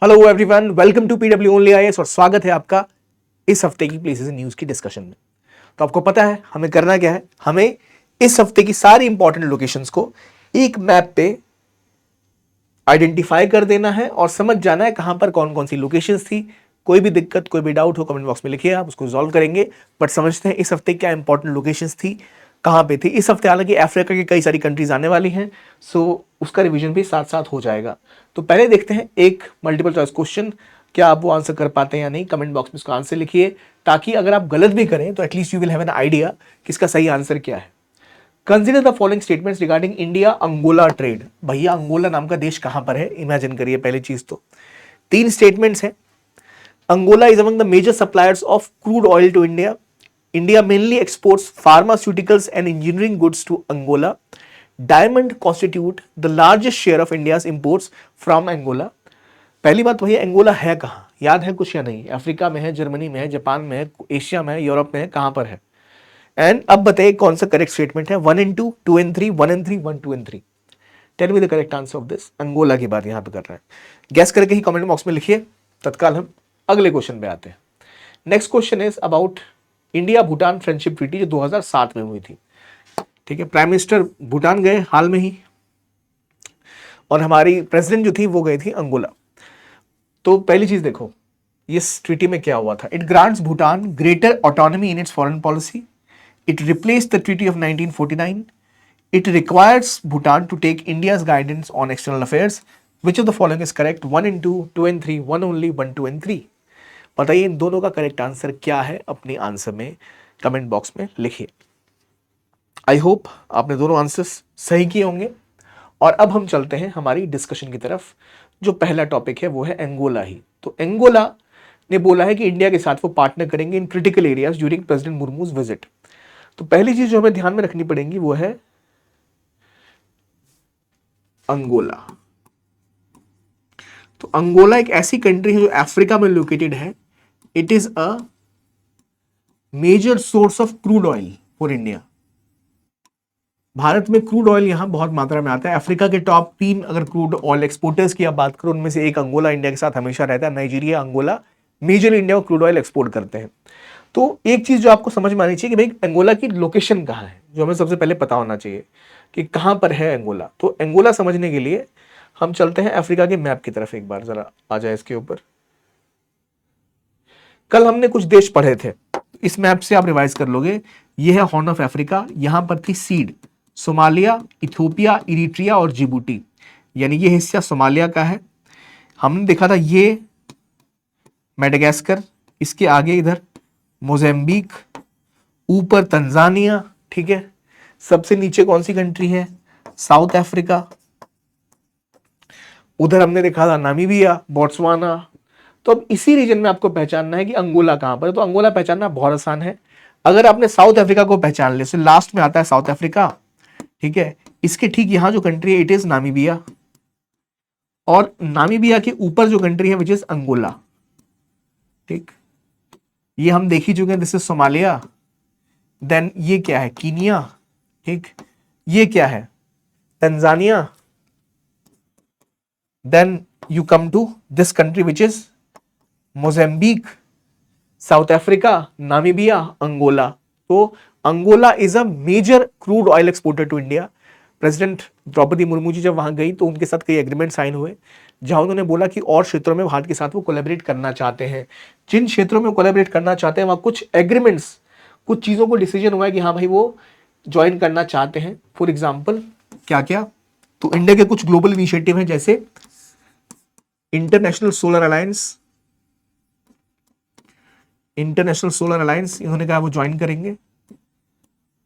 Hello everyone, welcome to PW only IAS और स्वागत है आपका इस हफ्ते की प्लेसेस इन न्यूज की डिस्कशन में। तो आपको पता है हमें करना क्या है, हमें इस हफ्ते की सारी इंपॉर्टेंट लोकेशंस को एक मैप पे आइडेंटिफाई कर देना है और समझ जाना है कहां पर कौन कौन सी लोकेशंस थी। कोई भी दिक्कत, कोई भी डाउट हो कमेंट बॉक्स में लिखिए, आप उसको सॉल्व करेंगे। बट समझते हैं इस हफ्ते क्या इंपॉर्टेंट लोकेशंस थी, कहां पे थी। इस हफ्ते हालांकि अफ्रीका की कई सारी कंट्रीज आने वाली हैं, सो उसका रिवीजन भी साथ साथ हो जाएगा। तो पहले देखते हैं एक मल्टीपल चॉइस क्वेश्चन, क्या आप वो आंसर कर पाते हैं या नहीं। कमेंट बॉक्स में उसका आंसर लिखिए, ताकि अगर आप गलत भी करें तो at least you will have an idea कि इसका सही आंसर क्या है। Consider the following statements regarding India Angola trade. भैया अंगोला नाम का देश कहां पर है, इमेजिन करिए। पहली चीज तो तीन स्टेटमेंट्स हैं। Angola is among the major suppliers of crude oil to India. India mainly exports pharmaceuticals and engineering goods to Angola. Diamond constitute the largest share of India's imports from Angola. पहली बात वही, Angola है कहाँ, याद है कुछ या नहीं? अफ्रीका में है, जर्मनी में है, जापान में है, एशिया में है, यूरोप में है, कहां पर है? एंड अब बताइए कौन सा करेक्ट स्टेटमेंट है। 1 and 2, 2 and 3, 1 and 3, 1, 2 and 3। Tell me the correct answer of this. Angola की बात यहां पे कर रहे हैं, गैस करके ही कमेंट बॉक्स में लिखिए। तत्काल हम अगले क्वेश्चन पे आते हैं। Next question is about India Bhutan friendship treaty जो 2007 में हुई थी। ठीक है, प्राइम मिनिस्टर भूटान गए हाल में ही, और हमारी प्रेसिडेंट जो थी वो गई थी अंगोला। तो पहली चीज देखो, इस ट्रीटी में क्या हुआ था। It grants Bhutan greater autonomy in its foreign policy. It replace the treaty of 1949. It requires Bhutan to take India's guidance on external affairs. Which of the following is correct? 1 and 2, 2 and 3, 1 only, 1, 2 and 3। बताइए इन दोनों का correct answer क्या है, अपने answer में comment box में लिखिए। I hope आपने दोनों आंसर्स सही किए होंगे। और अब हम चलते हैं हमारी डिस्कशन की तरफ। जो पहला टॉपिक है वो है अंगोला ही। तो अंगोला ने बोला है कि इंडिया के साथ वो पार्टनर करेंगे in critical areas during president Murmu's visit. तो पहली चीज जो हमें ध्यान में रखनी पड़ेगी वो है अंगोला। तो अंगोला एक ऐसी कंट्री है जो अफ्रीका में लोकेटेड है। It is a major source of crude oil for India. भारत में क्रूड ऑयल यहां बहुत मात्रा में आता है। अफ्रीका के टॉप 3 अगर क्रूड ऑयल एक्सपोर्टर्स की आप बात करो, उनमें से एक अंगोला इंडिया के साथ हमेशा रहता है। नाइजीरिया, अंगोला मेजर इंडिया को क्रूड ऑयल एक्सपोर्ट करते हैं। तो एक चीज जो आपको समझ में आनी चाहिए कि भाई अंगोला की लोकेशन कहां है, जो हमें सबसे पहले पता होना चाहिए कि कहां पर है अंगोला। तो अंगोला समझने के लिए हम चलते हैं अफ्रीका के मैप की तरफ। एक बार जरा आ जाए इसके ऊपर। कल हमने कुछ देश पढ़े थे, इस मैप से आप रिवाइज कर लोगे। ये है हॉर्न ऑफ अफ्रीका, यहां पर थी सीड, सोमालिया, इथियोपिया, इरिट्रिया और जिबूटी। यानी ये हिस्सा सोमालिया का है। हमने देखा था ये मेडागास्कर, इसके आगे इधर मोजाम्बिक, ऊपर तंजानिया। ठीक है, सबसे नीचे कौन सी कंट्री है? South Africa. उधर हमने देखा था नामीबिया, बोट्सवाना। तो अब इसी रीजन में आपको पहचानना है कि अंगोला कहां पर है। तो अंगोला पहचानना बहुत आसान है। अगर आपने साउथ अफ्रीका को पहचान लिया, लास्ट में आता है साउथ अफ्रीका। ठीक है, इसके ठीक यहां जो कंट्री है इट इज नामीबिया, और नामीबिया के ऊपर जो कंट्री है विच इज अंगोला। ठीक, ये हम देख ही चुके हैं, दिस इज सोमालिया। देन ये क्या है? कीनिया। ठीक, ये क्या है? Tanzania. Then you come to this country which is Mozambique, South Africa, Namibia, Angola. तो Angola is a major crude oil exporter to India. President Droupadi Murmu ji जब वहां गई तो उनके साथ कई एग्रीमेंट साइन हुए, जहां उन्होंने बोला कि और क्षेत्रों में भारत के साथ वो कोलैबोरेट करना चाहते हैं। जिन क्षेत्रों में कोलैबोरेट करना चाहते हैं वहां कुछ एग्रीमेंट्स, कुछ चीजों को डिसीजन हुआ है कि हाँ भाई वो ज्वाइन करना चाहते हैं। फॉर एग्जाम्पल क्या क्या? तो इंडिया के कुछ ग्लोबल इनिशिएटिव हैं, जैसे international solar alliance. International solar alliance इन्होंने कहा वो ज्वाइन करेंगे।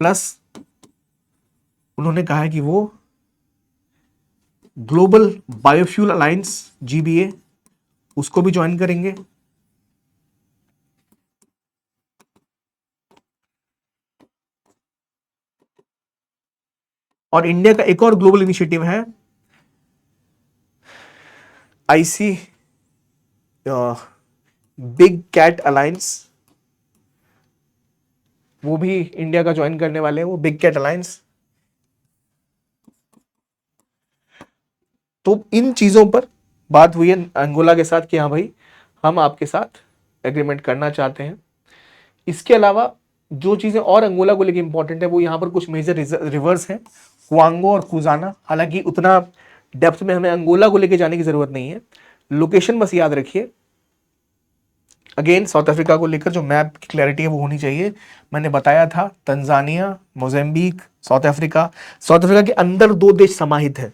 प्लस उन्होंने कहा है कि वो ग्लोबल बायोफ्यूल अलायंस, जीबीए, उसको भी ज्वाइन करेंगे। और इंडिया का एक और ग्लोबल इनिशिएटिव है आईसी बिग कैट अलायंस, वो भी इंडिया का ज्वाइन करने वाले हैं, वो बिग कैट अलायंस। तो इन चीजों पर बात हुई है अंगोला के साथ कि हाँ भाई हम आपके साथ एग्रीमेंट करना चाहते हैं। इसके अलावा जो चीज़ें और अंगोला को लेकर इंपॉर्टेंट है वो यहाँ पर कुछ मेजर रिवर्स हैं, क्वांगो और खुजाना। हालांकि उतना डेप्थ में हमें अंगोला को लेकर जाने की जरूरत नहीं है, लोकेशन बस याद रखिए। अगेन साउथ अफ्रीका को लेकर जो मैप की क्लैरिटी है वो होनी चाहिए। मैंने बताया था Tanzania, Mozambique, South Africa. South Africa के अंदर 2 देश समाहित है,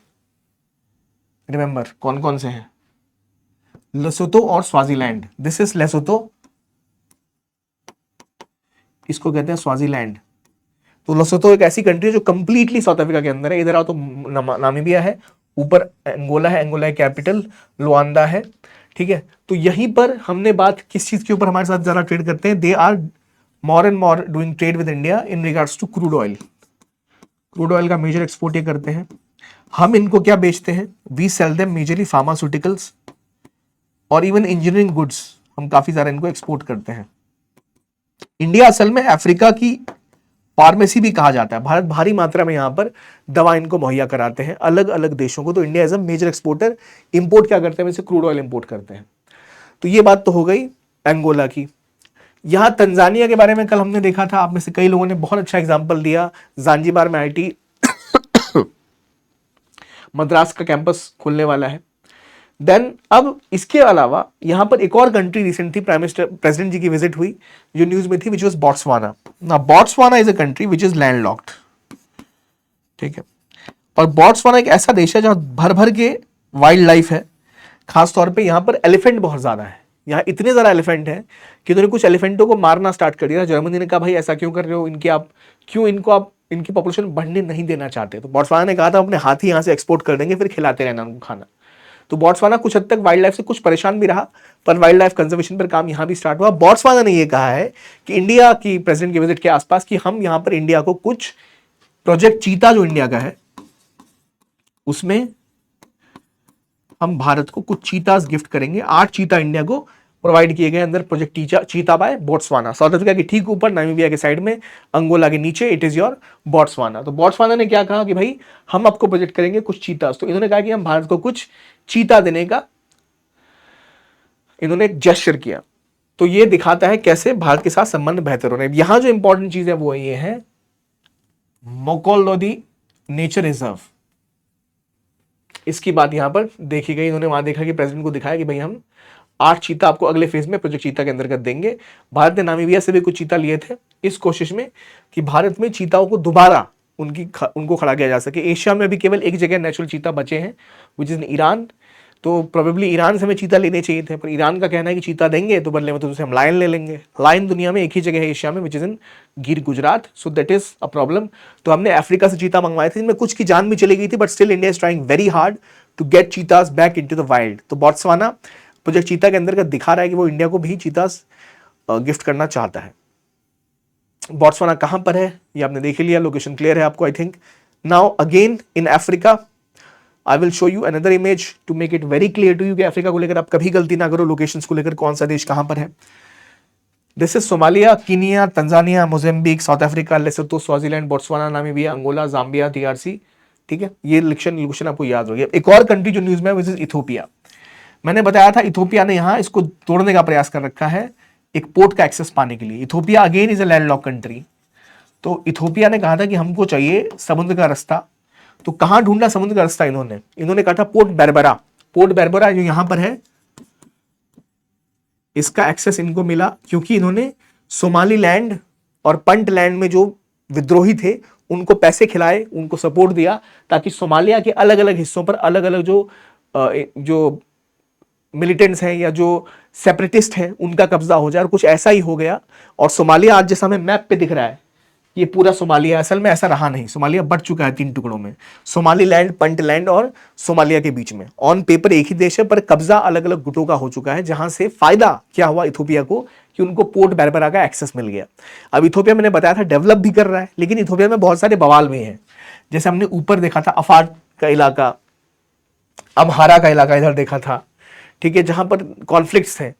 रिमेंबर कौन कौन से हैं? लेसोतो और स्वाजीलैंड। दिस इज लेसोतो, इसको कहते हैं स्वाजीलैंड। तो लेसोतो एक ऐसी कंट्री है जो कंप्लीटली साउथ अफ्रीका के अंदर है। इधर आओ तो नामीबिया है, ऊपर अंगोला है, अंगोला कैपिटल लुआंडा है, ठीक है। तो यहीं पर हमने बात किस चीज के ऊपर हमारे साथ ज्यादा ट्रेड करते हैं? They are more and more doing trade with India in regards to crude oil. Crude oil का मेजर एक्सपोर्ट ये करते हैं। हम इनको क्या बेचते हैं? We sell them majorly pharmaceuticals और इवन इंजीनियरिंग गुड्स, हम काफी सारा इनको एक्सपोर्ट करते हैं। इंडिया असल में अफ्रीका की फार्मेसी भी कहा जाता है। भारत भारी मात्रा में यहां पर दवा इनको मुहैया कराते हैं अलग अलग देशों को। तो India as a major exporter, import क्या करते हैं? वैसे क्रूड ऑयल इंपोर्ट करते हैं। तो ये बात तो हो गई अंगोला की। यहां तंजानिया के बारे में कल हमने देखा था, आप में से कई लोगों ने बहुत अच्छा एग्जाम्पल दिया। जांजिबार में आईटी मद्रास का कैंपस खुलने वाला है। देन अब इसके अलावा यहां पर एक और कंट्री रिसेंट थी, प्राइम मिनिस्टर प्रेसिडेंट जी की विजिट हुई जो न्यूज में थी, विच वॉज बोट्सवाना। ना Botswana is a country which is landlocked, ठीक है। और बोट्सवाना एक ऐसा देश है जहां भर भर के वाइल्ड लाइफ है। खासतौर पे यहां पर एलिफेंट बहुत ज्यादा है। यहाँ इतने ज्यादा एलिफेंट हैं कि उन्होंने कुछ एलिफेंटों को मारना स्टार्ट कर दिया। जर्मनी ने कहा भाई ऐसा क्यों कर रहे हो, इनकी आप क्यों इनको आप इनकी पॉपुलेशन बढ़ने नहीं देना चाहते? तो बोट्सवाना ने कहा था अपने हाथी यहाँ से एक्सपोर्ट कर देंगे, फिर खिलाते रहना उनको खाना। तो बोट्सवाना कुछ हद तक वाइल्ड लाइफ से कुछ परेशान भी रहा, पर वाइल्ड लाइफ कंजर्वेशन पर काम यहां भी स्टार्ट हुआ। बोट्सवाना ने यह कहा है कि इंडिया की प्रेसिडेंट की विजिट के आसपास कि हम यहां पर इंडिया को कुछ प्रोजेक्ट चीता जो इंडिया का है उसमें हम भारत को कुछ चीतास गिफ्ट करेंगे। 8 चीता इंडिया को प्रोवाइड किए गए अंदर प्रोजेक्ट चीता बाय बोट्सवाना। साउथ अफ्रीका के ठीक ऊपर, नामीबिया के साइड में, अंगोला के नीचे, इट इज योर बोट्सवाना। तो बोट्सवाना ने क्या कहा कि भाई हम आपको प्रोजेक्ट करेंगे कुछ चीतास। तो इन्होंने कहा कि हम भारत को कुछ चीता देने का इन्होंने एक जेस्चर किया। तो ये दिखाता है कैसे भारत के साथ संबंध बेहतर हो रहे हैं। यहां जो इंपॉर्टेंट चीज है वो ये है मोकोलोदी नेचर रिजर्व। इसकी बात यहां पर देखी गई। इन्होंने वहां देखा कि प्रेसिडेंट को दिखाया कि भाई हम 8 चीता आपको अगले फेज में प्रोजेक्ट चीता के अंतर्गत देंगे। भारत ने नामीबिया से भी कुछ चीता लिए थे इस कोशिश में कि भारत में चीताओं को दोबारा उनको खड़ा किया जा सके। एशिया में भी केवल एक जगह नेचुरल चीता बचे हैं विच इज ईरान। तो प्रोबेबली ईरान से हमें चीता लेने चाहिए थे, पर ईरान का कहना है कि चीता देंगे तो बदले में तो हम लायन ले लेंगे। लायन दुनिया में एक ही जगह है एशिया में, विच इज इन गिर Gujarat. So that is a problem. तो हमने अफ्रीका से चीता मंगवाए थे जिनमें कुछ की जान भी चली गई थी, but still India is trying very hard to get cheetahs back into the wild. तो बोट्सवाना प्रोजेक्ट चीता के अंदर दिखा रहा है कि वो इंडिया को भी चीतास गिफ्ट करना चाहता है। बोट्सवाना कहां पर है ये आपने देख लिया, लोकेशन क्लियर है आपको I think. Now again in Africa I will show you another image to make it very clear to you कि अफ्रीका को लेकर आप कभी गलती ना करो, लोकेशंस को लेकर कौन सा देश कहां पर है। This is Somalia, Kenya, Tanzania, Mozambique, South Africa, Lesotho, Swaziland, Botswana, Namibia, Angola, Zambia, DRC, ठीक है। ये लोकेशन आपको याद होगी। एक और कंट्री जो न्यूज में है विच इज इथोपिया। मैंने बताया था इथोपिया ने यहां इसको तोड़ने का प्रयास कर रखा है एक पोर्ट का एक्सेस पाने के लिए। Ethiopia again is a landlocked country. तो इथोपिया ने कहा था कि हमको चाहिए समुद्र का रास्ता। तो कहां ढूंढा समुद्र का रास्ता इन्होंने कहा था पोर्ट बेरबरा। पोर्ट बेरबरा जो यहां पर है, इसका एक्सेस इनको मिला क्योंकि इन्होंने सोमाली लैंड और पंट लैंड में जो विद्रोही थे उनको पैसे खिलाए, उनको सपोर्ट दिया, ताकि सोमालिया के अलग अलग हिस्सों पर अलग अलग जो मिलिटेंट्स हैं या जो सेपरेटिस्ट हैं उनका कब्जा हो जाए। और कुछ ऐसा ही हो गया। और सोमालिया आज जैसा हमें मैप पे दिख रहा है, ये पूरा सोमालिया असल में ऐसा रहा नहीं। सोमालिया बढ़ चुका है 3 टुकड़ों में, सोमाली लैंड, पंट लैंड और सोमालिया के बीच में। ऑन पेपर एक ही देश है पर कब्जा अलग अलग गुटों का हो चुका है। जहां से फायदा क्या हुआ इथोपिया को कि उनको पोर्ट बेरबरा का एक्सेस मिल गया। अब इथोपिया मैंने बताया था डेवलप भी कर रहा है, लेकिन इथोपिया में बहुत सारे बवाल भी हैं। जैसे हमने ऊपर देखा था अफार का इलाका, अम्हारा का इलाका इधर देखा था, ठीक है, जहां पर कॉन्फ्लिक्ट्स हैं।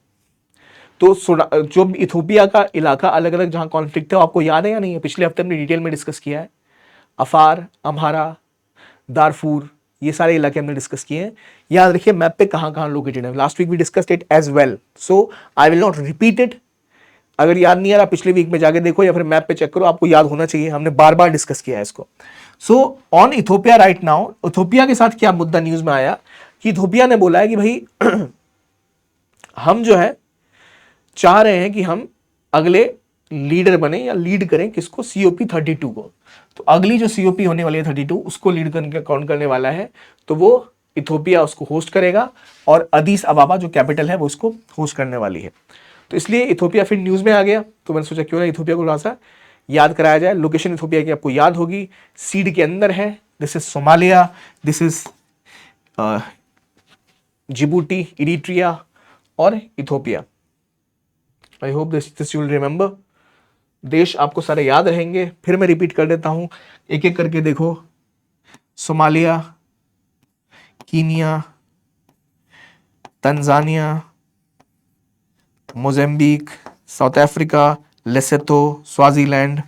तो जो इथोपिया का इलाका अलग अलग जहां कॉन्फ्लिक्ट है, आपको याद है या नहीं है? पिछले हफ्ते हमने डिटेल में डिस्कस किया है। अफार, अम्हारा, दारफूर, ये सारे इलाके हमने डिस्कस किए हैं। याद रखिए मैप पे कहाँ कहाँ लोकेटेड है। Last week we discussed it as well, so I will not repeat it. अगर याद नहीं आ रहा पिछले वीक में जाके देखो या फिर मैप पे चेक करो, आपको याद होना चाहिए, हमने बार बार डिस्कस किया है इसको। So on Ethiopia right now, Ethiopia के साथ क्या मुद्दा न्यूज में आया कि इथोपिया ने बोला है कि भाई हम जो है चाह रहे हैं कि हम अगले लीडर बने या लीड करें किसको, COP 32 को। तो अगली जो COP होने वाली है 32, उसको लीड करके कौन करने वाला है, तो वो इथोपिया उसको होस्ट करेगा और अदीस अबाबा जो कैपिटल है वो उसको होस्ट करने वाली है। तो इसलिए इथोपिया फिर न्यूज में आ गया। तो मैंने सोचा क्यों ना इथोपिया को थोड़ा सा याद कराया जाए। लोकेशन इथोपिया की आपको याद होगी, सीड के अंदर है। This is Somalia, this is Djibouti, Eritrea और Ethiopia. I hope this you will remember. देश आपको सारे याद रहेंगे। फिर मैं रिपीट कर देता हूं, एक एक करके देखो। Somalia, Kenya, Tanzania, Mozambique, South Africa, Lesotho, Swaziland,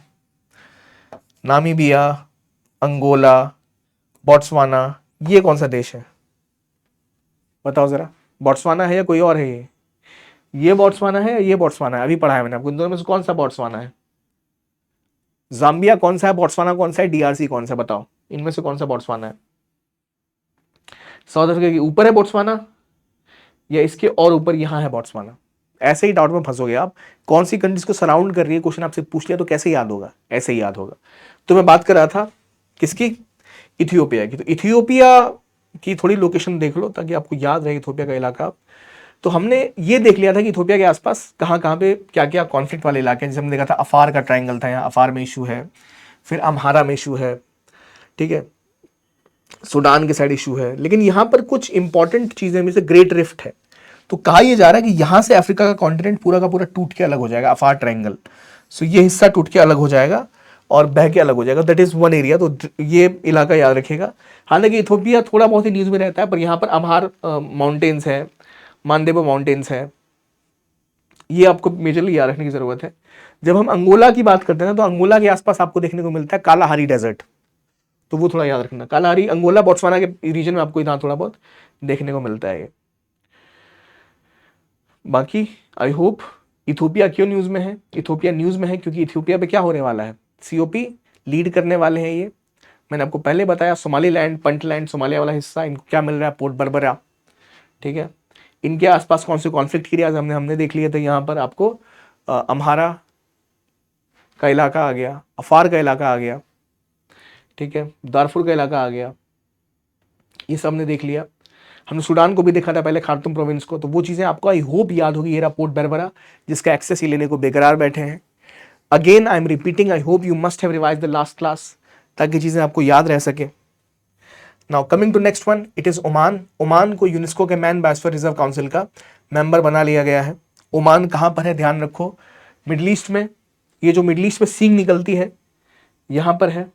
Namibia, Angola, Botswana. ये कौन सा देश है बताओ जरा? बोट्सवाना है या कोई और है? ये बोट्सवाना है या ये बोट्सवाना है? अभी पढ़ा है मैंने आपको। इन दोनों में से कौन सा बोट्सवाना है? जाम्बिया कौन सा है, बोट्सवाना कौन सा है, DRC कौन सा? बताओ इनमें से कौन सा बोट्सवाना है? साउथ अफ्रीका के ऊपर है बोट्सवाना या इसके और ऊपर यहां है बोट्सवाना? ऐसे ही डाउट में फंसोगे आप। कौन सी कंट्रीज को सराउंड कर रही है, क्वेश्चन आपसे पूछ लिया तो कैसे याद होगा? ऐसे ही याद होगा। तो मैं बात कर रहा था किसकी? इथियोपिया की। तो इथियोपिया की थोड़ी लोकेशन देख लो ताकि आपको याद रहे इथियोपिया का इलाका। तो हमने ये देख लिया था कि इथियोपिया के आसपास कहाँ कहाँ पे क्या क्या कॉन्फ्लिक्ट वाले इलाके हैं। जैसे हमने देखा था अफार का ट्रायंगल था, यहाँ अफार में इशू है, फिर अम्हारा में इशू है, ठीक है, सूडान के साइड इशू है। लेकिन यहाँ पर कुछ इंपॉर्टेंट चीजें में से ग्रेट रिफ्ट है। तो कहा यह जा रहा है कि यहां से अफ्रीका का कॉन्टिनेंट पूरा का पूरा टूट के अलग हो जाएगा, अफार ट्रायंगल। सो ये हिस्सा टूट के अलग हो जाएगा और बह के अलग हो जाएगा। That is one area. तो ये इलाका याद रखिएगा। हालांकि इथोपिया थोड़ा बहुत ही न्यूज में रहता है, पर यहाँ पर अम्हार माउंटेन्स है, मानदेबो माउंटेन्स है, ये आपको मेजरली याद रखने की जरूरत है। जब हम अंगोला की बात करते हैं तो अंगोला के आसपास आपको देखने को मिलता है कालाहारी डेजर्ट, तो वो थोड़ा याद रखना। कालाहारी अंगोला बोट्सवाना के रीजन में आपको यहाँ थोड़ा बहुत देखने को मिलता है। बाकी आई होप इथोपिया क्यों न्यूज में है? इथोपिया न्यूज में है क्योंकि इथोपिया पे क्या होने वाला है, COP लीड करने वाले हैं ये। मैंने आपको पहले बताया सोमालीलैंड, पंटलैंड, सोमालिया वाला हिस्सा, इनको क्या मिल रहा है? पोर्ट बर्बरा, ठीक है। इनके आसपास कौन से कॉन्फ्लिक्ट एरियाज हमने देख लिए थे। यहाँ पर आपको अम्हारा का इलाका आ गया, अफार का इलाका आ गया, ठीक है, दारफुर का इलाका आ गया, ये सब हमने देख लिया। हमने सूडान को भी देखा था पहले, खार्तूम प्रोविंस को। तो वो चीज़ें आपको आई होप याद होगी। ये रहा पोर्ट बर्बरा, जिसका एक्सेस ही लेने को बेकरार बैठे हैं। Again I am repeating, I hope you must have revise the last class, ताकि चीज़ें आपको याद रह सके। Now coming to next one, it is Oman. Oman को यूनेस्को के मैन बायोस्फीयर रिजर्व काउंसिल का मेंबर बना लिया गया है। ओमान कहाँ पर है ध्यान रखो, मिडल ईस्ट में। ये जो मिडल ईस्ट में सींग निकलती है यहां पर है,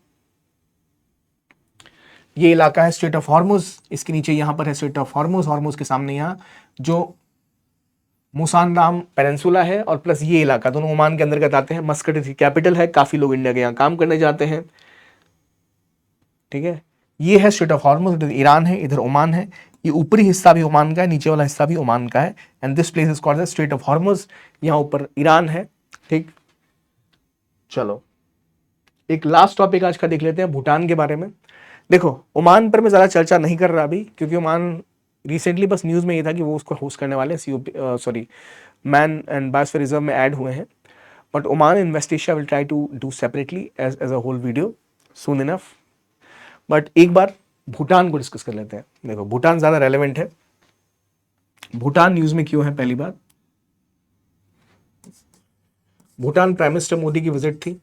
ये इलाका है स्ट्रेट ऑफ हॉर्मुज। इसके नीचे यहां पर है स्ट्रेट ऑफ हॉर्मुज, हॉर्मुज के सामने यहाँ जो मुसानराम पेनिनसुला है और प्लस ये इलाका, दोनों ओमान के अंतर्गत आते हैं। मस्कट इसकी कैपिटल है, काफी लोग इंडिया के यहाँ काम करने जाते हैं, ठीक है। ये है स्ट्रेट ऑफ हॉर्मुज, इधर ईरान है, इधर ओमान है। ये ऊपरी हिस्सा भी ओमान का है, नीचे वाला हिस्सा भी ओमान का है। And this place is called the straight of Hormuz. यहाँ ऊपर ईरान है, ठीक। चलो एक लास्ट टॉपिक आज का देख लेते हैं, भूटान के बारे में। देखो ओमान पर मैं ज़्यादा चर्चा नहीं कर रहा अभी, क्योंकि ओमान रिसेंटली बस न्यूज़ में ये था कि वो उसको होस्ट करने वाले हैं, मैन एंड बायोस्फीयर रिजर्व में ऐड हुए हैं। But Oman in West Asia will try to do separately as a whole video soon enough. But एक बार भूटान को डिस्कस कर लेते हैं। देखो भूटान ज़्यादा रेलेवेंट है। भूटान न्यूज़ में क्यों है? पहली बात, भूटान प्राइम मिनिस्टर मोदी की विजिट थी।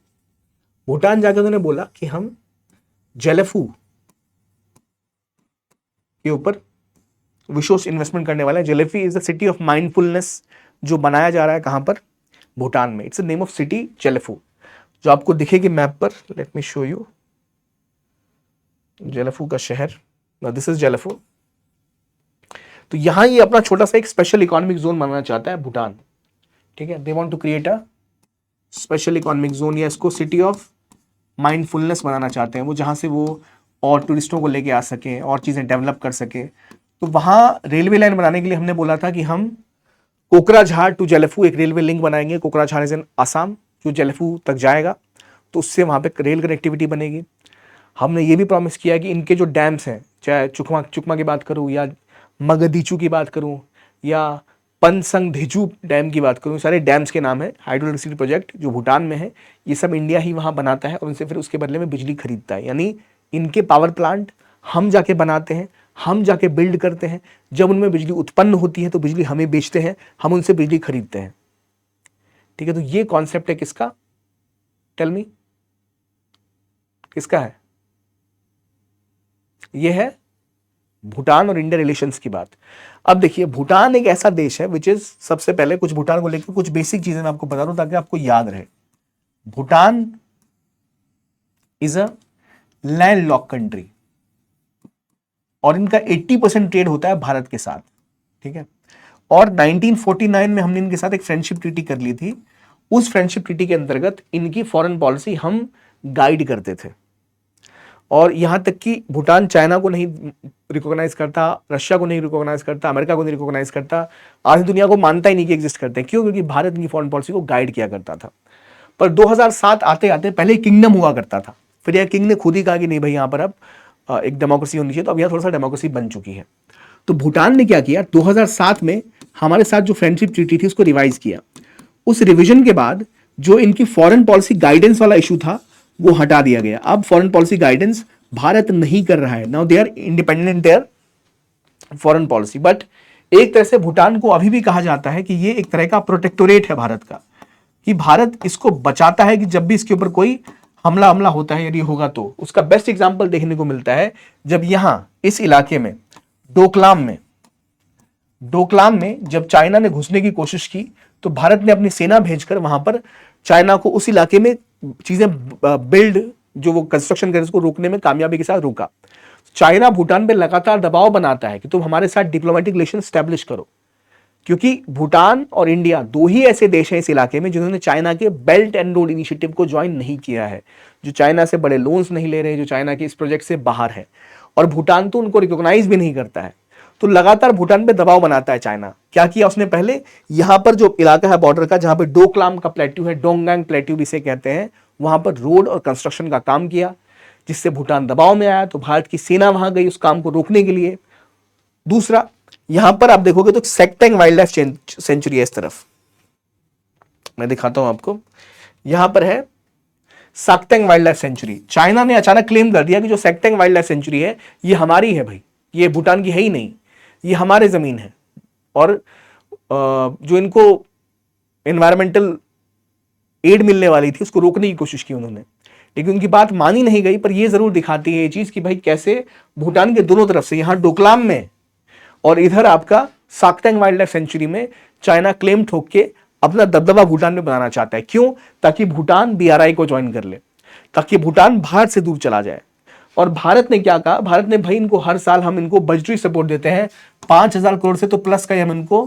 भूटान जाकर उन्होंने बोला कि हम जेलेफू के ऊपर विशेष इन्वेस्टमेंट करने वाले हैं। Gelephu is the city of mindfulness, जो बनाया जा रहा है कहां पर? भूटान में। It's the name of city Gelephu, जो आपको दिखेगी मैप पर। Let me show you Gelephu का शहर। This is Gelephu. तो यहां ये अपना छोटा सा एक स्पेशल इकोनॉमिक जोन बनाना चाहता है भूटान, ठीक है। They want to create a special economic zone, या इसको सिटी ऑफ माइंडफुलनेस बनाना चाहते हैं वो, जहां से वो और टूरिस्टों को लेके आ सकें और चीज़ें डेवलप कर सकें। तो वहाँ रेलवे लाइन बनाने के लिए हमने बोला था कि हम कोकराझार टू जलेफू एक रेलवे लिंक बनाएंगे। कोकराझार इज इन आसाम, जो जलेफू तक जाएगा, तो उससे वहाँ पे रेल कनेक्टिविटी बनेगी। हमने ये भी प्रॉमिस किया कि इनके जो डैम्स हैं, चाहे चुकमा की बात करूँ या मगदीचू की बात करूँ या पनसंगधीचू डैम की बात करूँ, सारे डैम्स के नाम है, हाइड्रो इलेक्ट्रिसिटी प्रोजेक्ट जो भूटान में है, ये सब इंडिया ही वहाँ बनाता है और उनसे फिर उसके बदले में बिजली खरीदता है। यानी इनके पावर प्लांट हम जाके बनाते हैं, हम जाके बिल्ड करते हैं, जब उनमें बिजली उत्पन्न होती है तो बिजली हमें बेचते हैं, हम उनसे बिजली खरीदते हैं। ठीक है, तो ये कॉन्सेप्ट है किसका? टेल मी, किसका है? ये है भूटान और इंडिया रिलेशंस की बात। अब देखिए, भूटान एक ऐसा देश है विच इज, सबसे पहले कुछ भूटान को लेकर कुछ बेसिक चीजें मैं आपको बता दूं ताकि आपको याद रहे। Bhutan is a land lock country और इनका 80% ट्रेड होता है भारत के साथ। ठीक है, और 1949 में हमने इनके साथ एक फ्रेंडशिप ट्रीटी कर ली थी। उस फ्रेंडशिप ट्रीटी के अंतर्गत इनकी फॉरेन पॉलिसी हम गाइड करते थे। और यहां तक कि भूटान चाइना को नहीं रिकॉग्नाइज करता, रशिया को नहीं रिकॉग्नाइज करता, अमेरिका को नहीं रिकॉग्नाइज करता, आधी दुनिया को मानता ही नहीं कि एग्जिस्ट करते हैं। क्यों? क्योंकि भारत इनकी फॉरेन पॉलिसी को गाइड किया करता था। पर 2007 आते आते, पहले किंगडम हुआ करता था, फिर यह किंग ने खुद ही कहा कि नहीं भाई, यहां पर अब एक डेमोक्रेसी होनी चाहिए, तो अब यह थोड़ा सा डेमोक्रेसी बन चुकी है। तो भूटान ने क्या किया, 2007 में हमारे साथ जो फ्रेंडशिप ट्रीटी थी उसको रिवाइज किया। उस रिवीजन के बाद जो इनकी फॉरेन पॉलिसी गाइडेंस वाला इशू था वो हटा दिया गया। अब फॉरेन पॉलिसी गाइडेंस भारत नहीं कर रहा है। Now they are independent their foreign policy. But एक तरह से भूटान को अभी भी कहा जाता है कि ये एक तरह का प्रोटेक्टोरेट है भारत का, कि भारत इसको बचाता है कि जब भी इसके ऊपर कोई हमला होता है, यदि होगा तो। उसका बेस्ट एग्जांपल देखने को मिलता है जब यहां इस इलाके में डोकलाम में जब चाइना ने घुसने की कोशिश की तो भारत ने अपनी सेना भेजकर वहां पर चाइना को उस इलाके में चीजें बिल्ड, जो वो कंस्ट्रक्शन करे, उसको रोकने में कामयाबी के साथ रोका। चाइना भूटान पे लगातार दबाव बनाता है कि तुम हमारे साथ डिप्लोमेटिक रिलेशन स्टैब्लिश करो, क्योंकि भूटान और इंडिया दो ही ऐसे देश हैं इस इलाके में जिन्होंने चाइना के बेल्ट एंड रोड इनिशिएटिव को ज्वाइन नहीं किया है, जो चाइना से बड़े लोन्स नहीं ले रहे, जो चाइना के इस प्रोजेक्ट से बाहर है। और भूटान तो उनको रिकॉग्नाइज भी नहीं करता है। तो लगातार भूटान पे दबाव बनाता है चाइना। क्या किया उसने पहले, यहां पर जो इलाका है बॉर्डर का, जहां पर डोकलाम का प्लेट्यू है, डोंगगांग प्लेट्यू भी इसे कहते हैं, वहां पर रोड और कंस्ट्रक्शन का काम किया, जिससे भूटान दबाव में आया। तो भारत की सेना वहां गई उस काम को रोकने के लिए। दूसरा, यहां पर आप देखोगे तो सेक्टेंग वाइल्ड लाइफ सेंचुरी है, इस तरफ मैं दिखाता हूं आपको। यहां पर है साक्तेंग वाइल्ड लाइफ सेंचुरी। चाइना ने अचानक क्लेम कर दिया कि जो सेक्टेंग वाइल्ड लाइफ सेंचुरी है ये हमारी है भाई, ये भूटान की है ही नहीं, ये हमारे जमीन है। और जो इनको एनवायरमेंटल एड मिलने वाली थी उसको रोकने की कोशिश की उन्होंने, लेकिन उनकी बात मानी नहीं गई। पर यह जरूर दिखाती है ये चीज कि भाई कैसे भूटान के दोनों तरफ से, यहां डोकलाम में और इधर आपका साक्तेंग वाइल्ड लाइफ सेंचुरी में, चाइना क्लेम ठोक के अपना दबदबा भूटान में बनाना चाहता है। क्यों? ताकि भूटान बीआरआई को ज्वाइन कर ले, ताकि भूटान भारत से दूर चला जाए। और भारत ने क्या कहा, भारत ने भाई इनको हर साल हम इनको बजटरी सपोर्ट देते हैं 5,000 करोड़ से तो प्लस का, हम इनको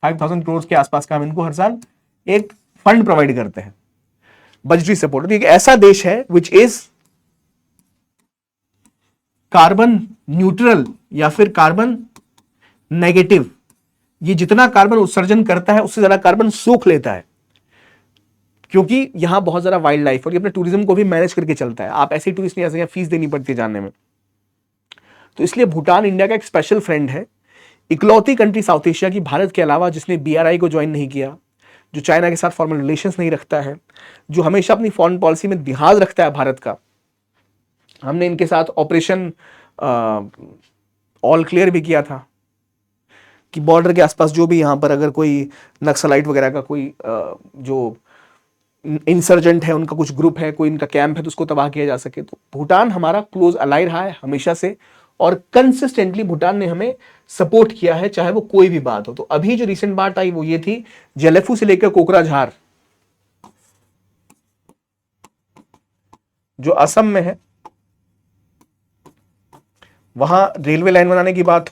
5,000 करोड़ के आसपास का हम इनको हर साल एक फंड प्रोवाइड करते हैं, बजटरी सपोर्ट। एक ऐसा देश है विच इज कार्बन न्यूट्रल या फिर कार्बन नेगेटिव। ये जितना कार्बन उत्सर्जन करता है उससे ज्यादा कार्बन सोख लेता है, क्योंकि यहां बहुत ज्यादा वाइल्ड लाइफ, और ये अपने टूरिज्म को भी मैनेज करके चलता है। आप ऐसे ही टूरिस्ट नहीं आ सकते, फीस देनी पड़ती है जानने में। तो इसलिए भूटान इंडिया का एक स्पेशल फ्रेंड है, इकलौती कंट्री साउथ एशिया की भारत के अलावा जिसने बीआरआई को ज्वाइन नहीं किया, जो चाइना के साथ फॉर्मल रिलेशंस नहीं रखता है, जो हमेशा अपनी फॉरेन पॉलिसी में लिहाज रखता है भारत का। हमने इनके साथ ऑपरेशन ऑल क्लियर भी किया था कि बॉर्डर के आसपास जो भी यहां पर अगर कोई नक्सलाइट वगैरह का कोई जो इंसर्जेंट है, उनका कुछ ग्रुप है, कोई इनका कैंप है, तो उसको तबाह किया जा सके। तो भूटान हमारा क्लोज अलाई रहा है हमेशा से, और कंसिस्टेंटली भूटान ने हमें सपोर्ट किया है, चाहे वो कोई भी बात हो। तो अभी जो रिसेंट बात आई वो ये थी, जलेफू से लेकर कोकराझार जो असम में है, वहां रेलवे लाइन बनाने की बात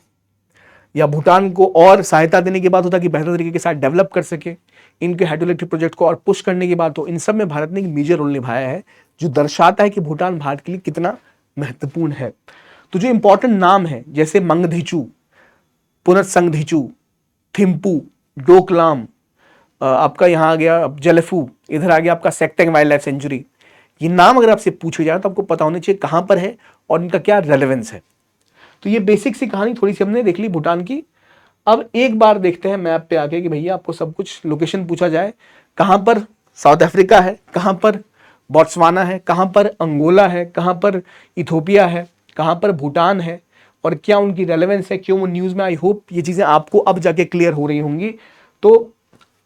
या भूटान को और सहायता देने की बात हो ताकि बेहतर तरीके के साथ डेवलप कर सके, इनके हाइड्रो इलेक्ट्रिक प्रोजेक्ट को और पुश करने की बात हो, इन सब में भारत ने एक मेजर रोल निभाया है। जो दर्शाता है कि भूटान भारत के लिए कितना महत्वपूर्ण है। तो जो इंपॉर्टेंट नाम है जैसे मंगधीचू, पुनर्संगधीचू, थिम्पू, डोकलाम, आपका यहाँ आ गया जलेफू, इधर आ गया आपका सेक्टेंग वाइल्ड लाइफ सेंचुरी, ये नाम अगर आपसे पूछे जाए तो आपको पता होना चाहिए कहाँ पर है और इनका क्या रेलेवेंस है। तो ये बेसिक सी कहानी थोड़ी सी हमने देख ली भूटान की। अब एक बार देखते हैं मैप पे आके कि भैया आपको सब कुछ लोकेशन पूछा जाए, कहाँ पर साउथ अफ्रीका है, कहाँ पर बोट्सवाना है, कहाँ पर अंगोला है, कहाँ पर इथोपिया है, कहाँ पर भूटान है और क्या उनकी रेलेवेंस है, क्यों वो न्यूज़ में। आई होप ये चीज़ें आपको अब जाके क्लियर हो रही होंगी। तो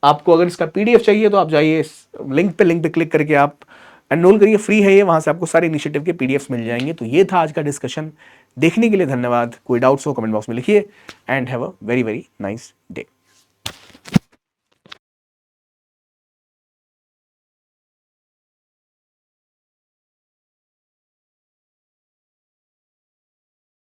आपको अगर इसका पीडीएफ चाहिए तो आप जाइए इस लिंक पे क्लिक करके आप एनरोल करिए, फ्री है ये, वहाँ से आपको सारे इनिशिएटिव के पीडीएफ्स मिल जाएंगे। तो ये था आज का डिस्कशन। देखने के लिए धन्यवाद। कोई डाउट्स हो कमेंट बॉक्स में लिखिए and have a very very nice day.